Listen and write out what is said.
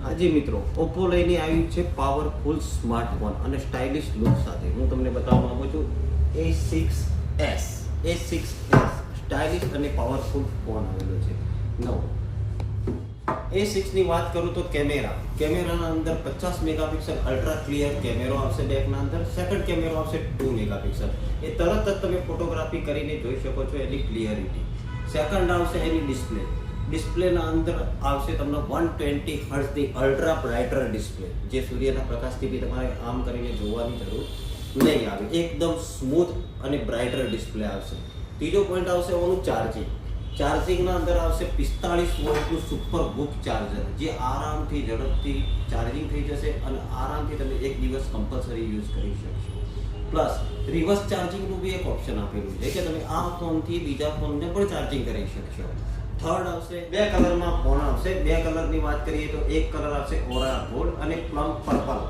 હાજી મિત્રો, ઓપ્પો લઈને આવ્યું છે પાવરફુલ સ્માર્ટફોન અને સ્ટાઇલિશ લુક સાથે. હું તમને બતાવવા માંગુ છું A6s સ્ટાઇલિશ અને પાવરફુલ ફોન આવેલો છે નવો. A6 ની વાત કરું તો કેમેરાના અંદર 50 મેગાપિક્સલ અલ્ટ્રા ક્લિયર કેમેરો આવશે બેકના અંદર. સેકન્ડ કેમેરો આવશે 2 મેગાપિક્સલ. એ તરત જ તમે ફોટોગ્રાફી કરીને જોઈ શકો છો એની ક્લિયરિટી. સેકન્ડ આવશે એની ડિસ્પ્લેના અંદર આવશે તમને 120 હર્ટ્ઝની અલ્ટ્રા બ્રાઇટર ડિસ્પ્લે, જે સૂર્યના પ્રકાશથી બી તમારે આમ કરીને જોવાની જરૂર નહીં આવે. એકદમ સ્મૂથ અને બ્રાઇટર ડિસ્પ્લે આવશે. ત્રીજો પોઈન્ટ આવશે ઓનું ચાર્જિંગના અંદર આવશે 45 વોલ્ટનું સુપર બુક ચાર્જર, જે આરામથી ઝડપથી ચાર્જિંગ થઈ જશે અને આરામથી તમે એક દિવસ કમ્પલસરી યુઝ કરી શકશો. પ્લસ રિવર્સ ચાર્જિંગનું બી એક ઓપ્શન આપેલું છે કે તમે આ ફોનથી બીજા ફોનને પણ ચાર્જિંગ કરી શકશો. થર્ડ આવશે, બે કલરમાં ફોન આવશે. બે કલરની વાત કરીએ તો એક કલર આવશે ઓરા ગોલ્ડ અને પ્લમ પર્પલ.